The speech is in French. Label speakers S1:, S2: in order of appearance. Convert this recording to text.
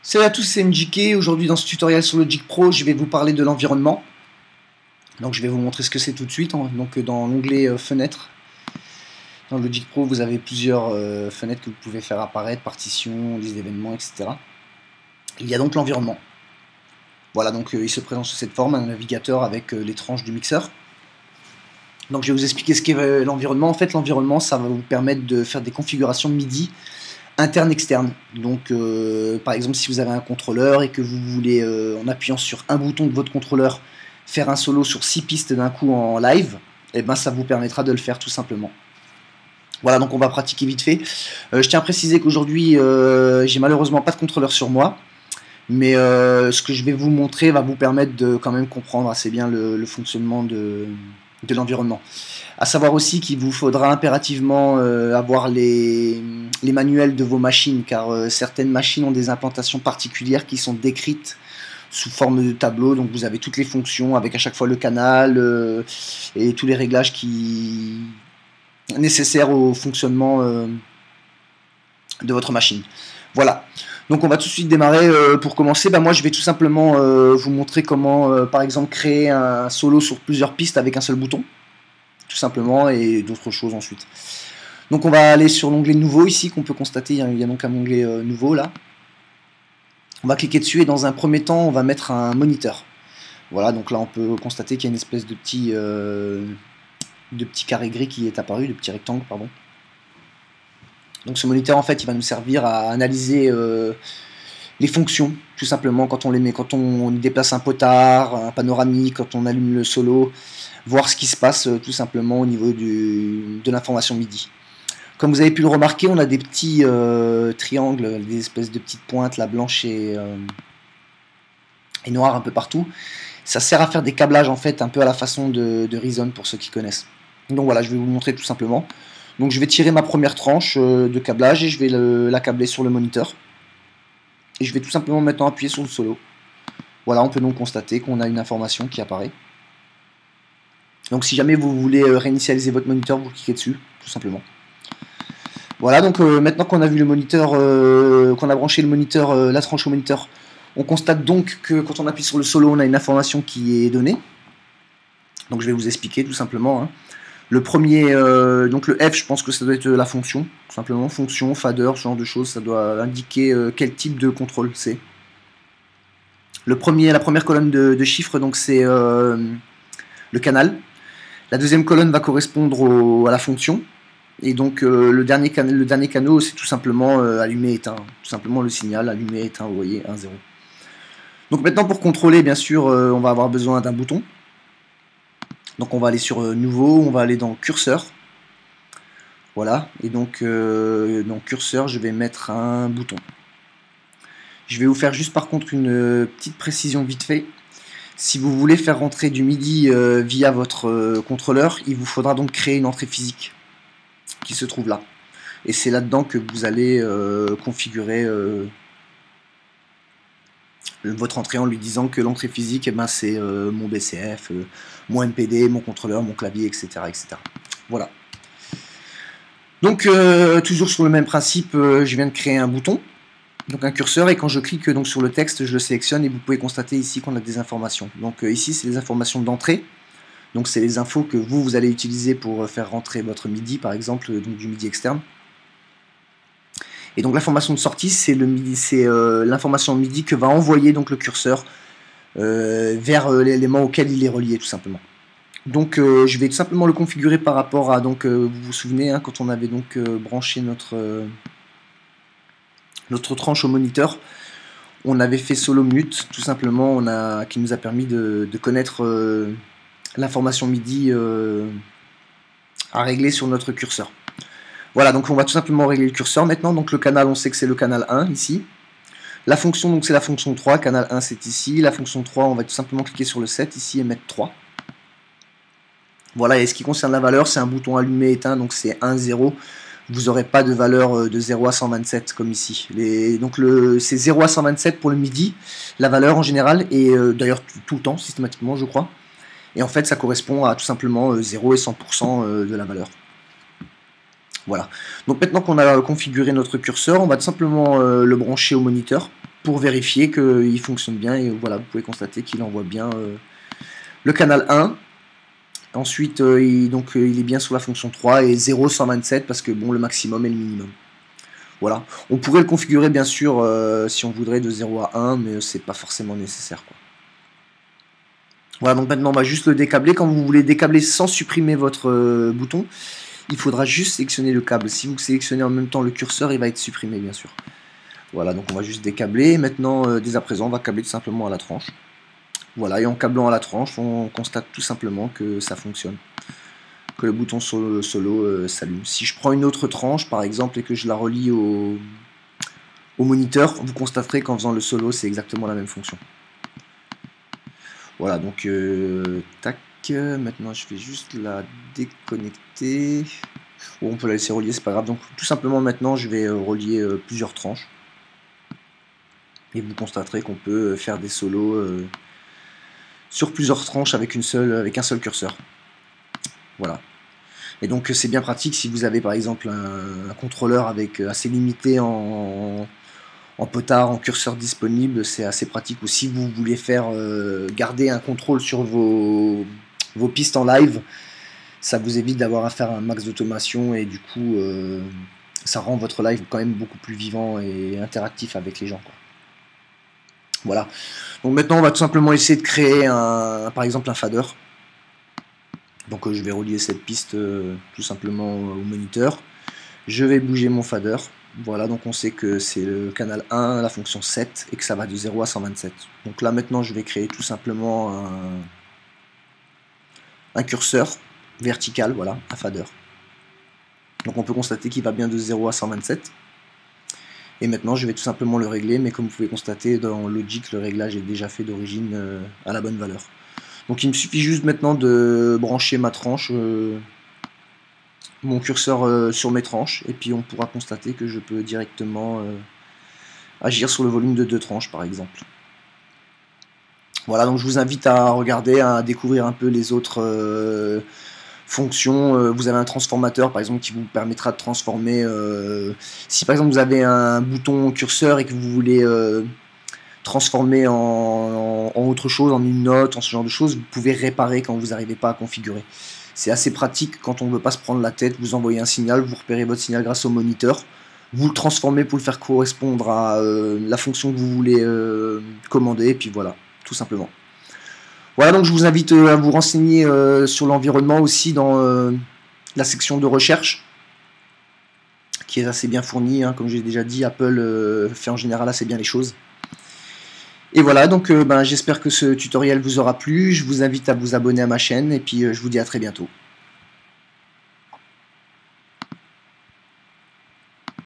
S1: Salut à tous, c'est MJK. Aujourd'hui dans ce tutoriel sur Logic Pro, je vais vous parler de l'environnement. Donc je vais vous montrer ce que c'est tout de suite. Donc dans l'onglet fenêtres, dans Logic Pro, vous avez plusieurs fenêtres que vous pouvez faire apparaître, partitions, liste d'événements, etc. Il y a donc l'environnement. Voilà, donc il se présente sous cette forme, un navigateur avec les tranches du mixeur. Donc je vais vous expliquer ce qu'est l'environnement. En fait, l'environnement, ça va vous permettre de faire des configurations MIDI interne-externe. Donc par exemple, si vous avez un contrôleur et que vous voulez, en appuyant sur un bouton de votre contrôleur, faire un solo sur 6 pistes d'un coup en live, et ben ça vous permettra de le faire tout simplement. Voilà, donc on va pratiquer vite fait. Je tiens à préciser qu'aujourd'hui, j'ai malheureusement pas de contrôleur sur moi, mais ce que je vais vous montrer va vous permettre de quand même comprendre assez bien le fonctionnement de l'environnement. À savoir aussi qu'il vous faudra impérativement avoir les manuels de vos machines, car certaines machines ont des implantations particulières qui sont décrites sous forme de tableau. Donc vous avez toutes les fonctions avec à chaque fois le canal et tous les réglages nécessaires au fonctionnement de votre machine. Voilà. Donc on va tout de suite démarrer. Pour commencer, moi je vais tout simplement vous montrer comment par exemple créer un solo sur plusieurs pistes avec un seul bouton, tout simplement, et d'autres choses ensuite. Donc on va aller sur l'onglet nouveau ici, qu'on peut constater, il y a donc un onglet nouveau là. On va cliquer dessus et dans un premier temps on va mettre un moniteur. Voilà, donc là on peut constater qu'il y a une espèce de petit carré gris qui est apparu, de petit rectangle, pardon. Donc ce moniteur en fait il va nous servir à analyser les fonctions, tout simplement, quand on les met, quand on déplace un potard, un panoramique, quand on allume le solo, voir ce qui se passe tout simplement au niveau de l'information MIDI. Comme vous avez pu le remarquer, on a des petits triangles, des espèces de petites pointes, là, blanches et noires un peu partout. Ça sert à faire des câblages en fait, un peu à la façon de Reason pour ceux qui connaissent. Donc voilà, je vais vous montrer tout simplement. Donc je vais tirer ma première tranche de câblage et je vais la câbler sur le moniteur. Et je vais tout simplement maintenant appuyer sur le solo. Voilà, on peut donc constater qu'on a une information qui apparaît. Donc si jamais vous voulez réinitialiser votre moniteur, vous cliquez dessus, tout simplement. Voilà, donc maintenant qu'on a vu le moniteur, qu'on a branché le moniteur, la tranche au moniteur, on constate donc que quand on appuie sur le solo, on a une information qui est donnée. Donc je vais vous expliquer tout simplement. Hein. Le premier, donc le F, je pense que ça doit être la fonction, tout simplement, fonction, fader, ce genre de choses, ça doit indiquer quel type de contrôle c'est. La première colonne de chiffres, donc c'est le canal. La deuxième colonne va correspondre à la fonction. Et donc le dernier canal, c'est tout simplement allumé-éteint, tout simplement le signal allumé-éteint, vous voyez, 1, 0. Donc maintenant pour contrôler, bien sûr, on va avoir besoin d'un bouton. Donc on va aller sur nouveau, on va aller dans curseur. Voilà, et donc dans curseur, je vais mettre un bouton. Je vais vous faire juste par contre une petite précision vite fait. Si vous voulez faire rentrer du MIDI via votre contrôleur, il vous faudra donc créer une entrée physique qui se trouve là. Et c'est là-dedans que vous allez configurer votre entrée en lui disant que l'entrée physique, c'est mon BCF, mon MPD, mon contrôleur, mon clavier, etc. etc. Voilà. Donc toujours sur le même principe, je viens de créer un bouton, donc un curseur, et quand je clique donc sur le texte, je le sélectionne et vous pouvez constater ici qu'on a des informations. Donc ici c'est les informations d'entrée, donc c'est les infos que vous allez utiliser pour faire rentrer votre MIDI par exemple, donc du MIDI externe. Et donc l'information de sortie, c'est l'information MIDI que va envoyer donc le curseur vers l'élément auquel il est relié tout simplement. Donc je vais tout simplement le configurer par rapport à, donc vous vous souvenez, hein, quand on avait donc branché notre tranche au moniteur, on avait fait solo mute tout simplement, qui nous a permis de connaître l'information MIDI à régler sur notre curseur. Voilà, donc on va tout simplement régler le curseur maintenant. Donc le canal, on sait que c'est le canal 1 ici. La fonction, donc c'est la fonction 3, canal 1 c'est ici. La fonction 3, on va tout simplement cliquer sur le 7 ici et mettre 3. Voilà, et ce qui concerne la valeur, c'est un bouton allumé éteint, donc c'est 1, 0. Vous n'aurez pas de valeur de 0 à 127 comme ici. Donc c'est 0 à 127 pour le MIDI, la valeur en général, et d'ailleurs tout le temps, systématiquement je crois. Et en fait ça correspond à tout simplement 0 et 100% de la valeur. Voilà. Donc maintenant qu'on a configuré notre curseur, on va tout simplement le brancher au moniteur pour vérifier qu'il fonctionne bien. Et voilà, vous pouvez constater qu'il envoie bien le canal 1. Ensuite, il est bien sur la fonction 3 et 0,127 parce que bon, le maximum et le minimum. Voilà. On pourrait le configurer bien sûr si on voudrait de 0 à 1, mais c'est pas forcément nécessaire, quoi. Voilà, donc maintenant on va juste le décabler. Quand vous voulez décabler sans supprimer votre bouton, il faudra juste sélectionner le câble. Si vous sélectionnez en même temps le curseur, il va être supprimé bien sûr. Voilà, donc on va juste décabler. Maintenant, dès à présent, on va câbler tout simplement à la tranche. Voilà, et en câblant à la tranche, on constate tout simplement que ça fonctionne. Que le bouton solo s'allume. Si je prends une autre tranche par exemple et que je la relie au moniteur, vous constaterez qu'en faisant le solo, c'est exactement la même fonction. Voilà, donc tac, maintenant je vais juste la déconnecter. Ou on peut la laisser relier, c'est pas grave. Donc tout simplement maintenant je vais relier plusieurs tranches. Et vous constaterez qu'on peut faire des solos sur plusieurs tranches avec un seul curseur. Voilà. Et donc c'est bien pratique si vous avez par exemple un contrôleur avec assez limité en potard, en curseur disponible, c'est assez pratique. Ou si vous voulez faire garder un contrôle sur vos pistes en live, ça vous évite d'avoir à faire un max d'automation et du coup ça rend votre live quand même beaucoup plus vivant et interactif avec les gens, quoi. Voilà. Donc maintenant on va tout simplement essayer de créer par exemple un fader. Donc je vais relier cette piste tout simplement au moniteur. Je vais bouger mon fader. Voilà, donc on sait que c'est le canal 1, la fonction 7, et que ça va de 0 à 127. Donc là maintenant je vais créer tout simplement un curseur vertical, voilà, un fader. Donc on peut constater qu'il va bien de 0 à 127. Et maintenant je vais tout simplement le régler, mais comme vous pouvez constater dans Logic, le réglage est déjà fait d'origine à la bonne valeur. Donc il me suffit juste maintenant de brancher ma tranche, mon curseur sur mes tranches, et puis on pourra constater que je peux directement agir sur le volume de 2 tranches par exemple. Voilà, donc je vous invite à regarder, à découvrir un peu les autres fonctions. Vous avez un transformateur par exemple qui vous permettra de transformer, si par exemple vous avez un bouton curseur et que vous voulez transformer en autre chose, en une note, en ce genre de choses, vous pouvez réparer quand vous n'arrivez pas à configurer. C'est assez pratique quand on ne veut pas se prendre la tête, vous envoyez un signal, vous repérez votre signal grâce au moniteur, vous le transformez pour le faire correspondre à la fonction que vous voulez commander, et puis voilà, tout simplement. Voilà, donc je vous invite à vous renseigner sur l'environnement aussi dans la section de recherche, qui est assez bien fournie, hein, comme j'ai déjà dit, Apple fait en général assez bien les choses. Et voilà, donc j'espère que ce tutoriel vous aura plu, je vous invite à vous abonner à ma chaîne, et puis je vous dis à très bientôt.